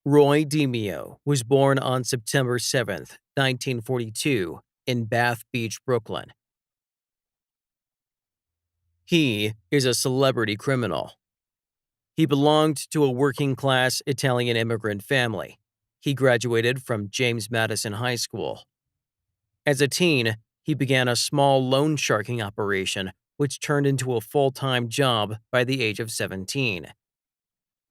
Roy Demeo was born on September 7, 1942, in Bath Beach, Brooklyn. He is a celebrity criminal. He belonged to a working-class Italian immigrant family. He graduated from James Madison High School. As a teen, he began a small loan sharking operation, which turned into a full-time job by the age of 17.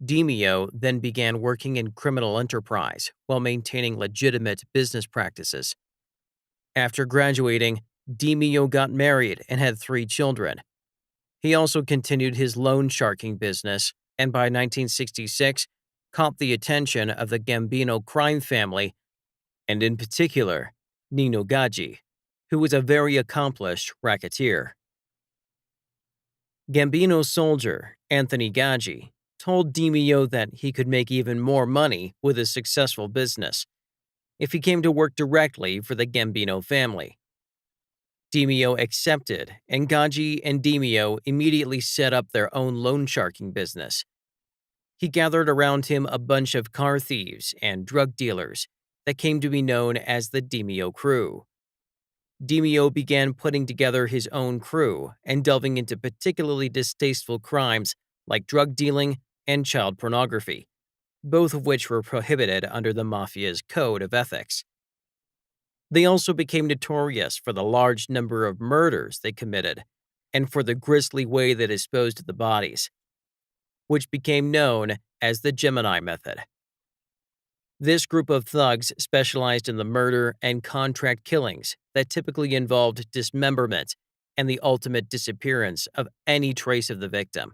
Demeo then began working in criminal enterprise while maintaining legitimate business practices. After graduating, Demeo got married and had 3 children. He also continued his loan sharking business and by 1966 caught the attention of the Gambino crime family and in particular Nino Gaggi, who was a very accomplished racketeer. Gambino soldier Anthony Gaggi told Demeo that he could make even more money with his successful business if he came to work directly for the Gambino family. Demeo accepted, and Gaggi and Demeo immediately set up their own loan sharking business. He gathered around him a bunch of car thieves and drug dealers that came to be known as the Demeo crew. Demeo began putting together his own crew and delving into particularly distasteful crimes like drug dealing and child pornography, both of which were prohibited under the mafia's code of ethics. They also became notorious for the large number of murders they committed and for the grisly way they disposed of the bodies, which became known as the Gemini method. This group of thugs specialized in the murder and contract killings that typically involved dismemberment and the ultimate disappearance of any trace of the victim.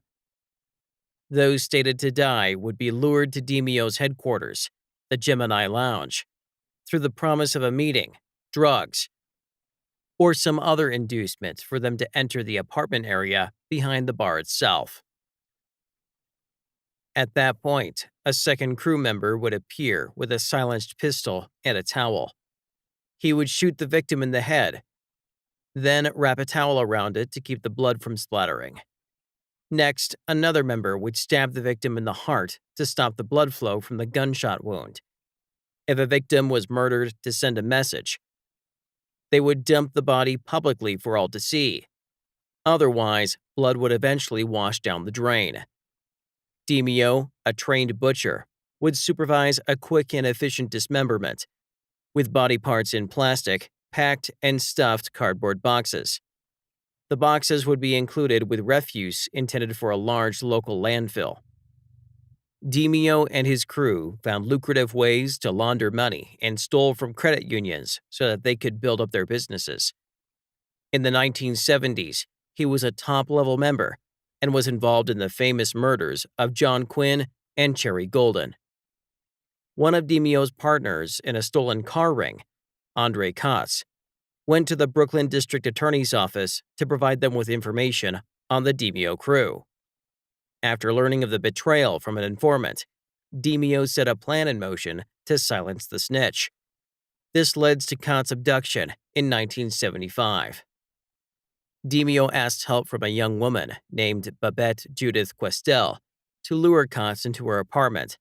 Those stated to die would be lured to Demeo's headquarters, the Gemini Lounge, through the promise of a meeting, drugs, or some other inducement for them to enter the apartment area behind the bar itself. At that point, a second crew member would appear with a silenced pistol and a towel. He would shoot the victim in the head, then wrap a towel around it to keep the blood from splattering. Next, another member would stab the victim in the heart to stop the blood flow from the gunshot wound. If a victim was murdered to send a message, they would dump the body publicly for all to see. Otherwise, blood would eventually wash down the drain. Demeo, a trained butcher, would supervise a quick and efficient dismemberment, with body parts in plastic, packed and stuffed cardboard boxes. The boxes would be included with refuse intended for a large local landfill. Demeo and his crew found lucrative ways to launder money and stole from credit unions so that they could build up their businesses. In the 1970s, he was a top-level member and was involved in the famous murders of John Quinn and Cherry Golden. One of Demeo's partners in a stolen car ring, Andre Katz, went to the Brooklyn District Attorney's Office to provide them with information on the Demeo crew. After learning of the betrayal from an informant, Demeo set a plan in motion to silence the snitch. This led to Katz's abduction in 1975. Demeo asked help from a young woman named Babette Judith Questel to lure Katz into her apartment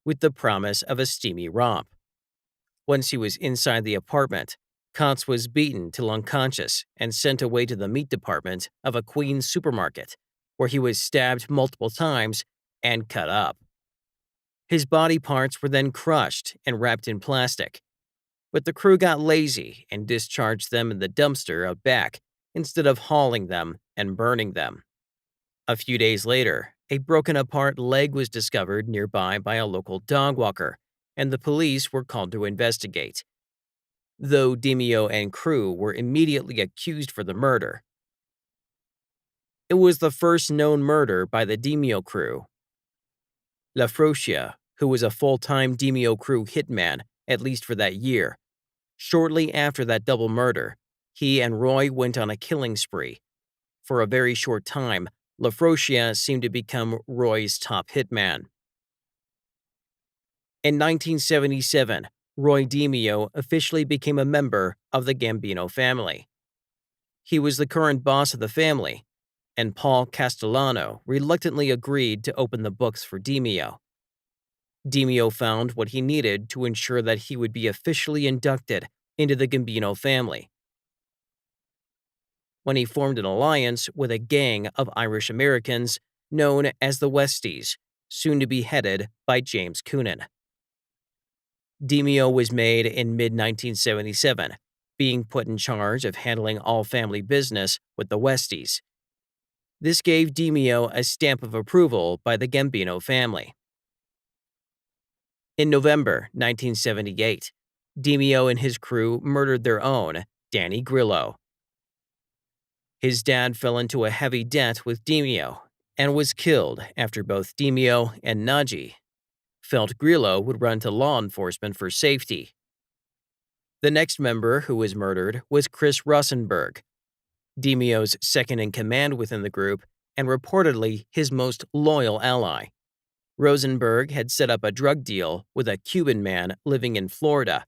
with the promise of a steamy romp. Once he was inside the apartment, Katz was beaten till unconscious and sent away to the meat department of a Queens supermarket, where he was stabbed multiple times and cut up. His body parts were then crushed and wrapped in plastic, but the crew got lazy and discharged them in the dumpster out back instead of hauling them and burning them. A few days later, a broken-apart leg was discovered nearby by a local dog walker, and the police were called to investigate. Though Demeo and crew were immediately accused for the murder, it was the first known murder by the Demeo crew. Lafrosia, who was a full-time Demeo crew hitman, at least for that year. Shortly after that double murder, he and Roy went on a killing spree. For a very short time, Lafrosia seemed to become Roy's top hitman. In 1977, Roy Demeo officially became a member of the Gambino family. He was the current boss of the family, and Paul Castellano reluctantly agreed to open the books for Demeo. Demio found what he needed to ensure that he would be officially inducted into the Gambino family when he formed an alliance with a gang of Irish Americans known as the Westies, soon to be headed by James Coonan. Demio was made in mid-1977, being put in charge of handling all family business with the Westies. This gave Demio a stamp of approval by the Gambino family. In November 1978, Demio and his crew murdered their own, Danny Grillo. His dad fell into a heavy debt with Demio and was killed after both Demio and Nagy felt Grillo would run to law enforcement for safety. The next member who was murdered was Chris Rosenberg, Demio's second-in-command within the group and reportedly his most loyal ally. Rosenberg had set up a drug deal with a Cuban man living in Florida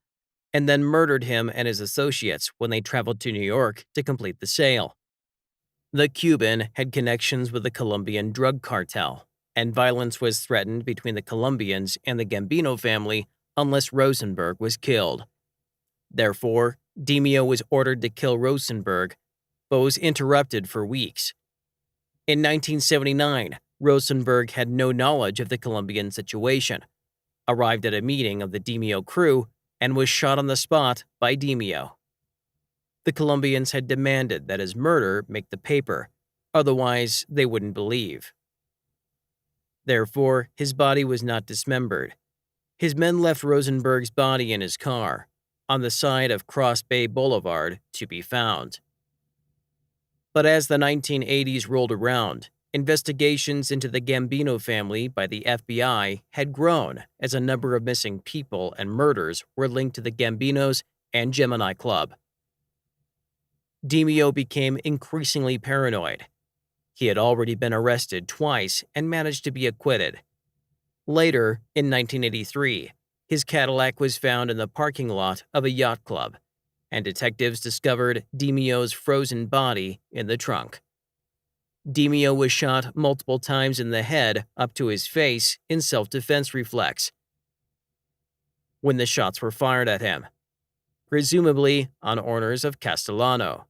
and then murdered him and his associates when they traveled to New York to complete the sale. The Cuban had connections with the Colombian drug cartel, and violence was threatened between the Colombians and the Gambino family unless Rosenberg was killed. Therefore, Demio was ordered to kill Rosenberg, but was interrupted for weeks. In 1979, Rosenberg had no knowledge of the Colombian situation, arrived at a meeting of the Demio crew, and was shot on the spot by Demio. The Colombians had demanded that his murder make the paper, otherwise they wouldn't believe. Therefore, his body was not dismembered. His men left Rosenberg's body in his car, on the side of Cross Bay Boulevard, to be found. But as the 1980s rolled around, investigations into the Gambino family by the FBI had grown as a number of missing people and murders were linked to the Gambinos and Gemini Club. Demio became increasingly paranoid. He had already been arrested twice and managed to be acquitted. Later, in 1983, his Cadillac was found in the parking lot of a yacht club, and detectives discovered Demio's frozen body in the trunk. Demio was shot multiple times in the head up to his face in self-defense reflex when the shots were fired at him, presumably on orders of Castellano,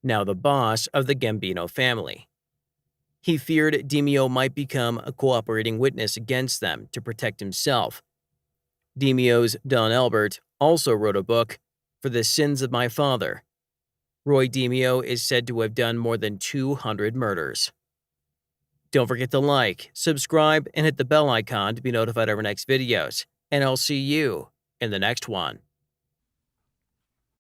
now the boss of the Gambino family. He feared Demio might become a cooperating witness against them to protect himself. Demio's Don Albert also wrote a book, For the Sins of My Father. Roy Demio is said to have done more than 200 murders. Don't forget to like, subscribe, and hit the bell icon to be notified of our next videos, and I'll see you in the next one.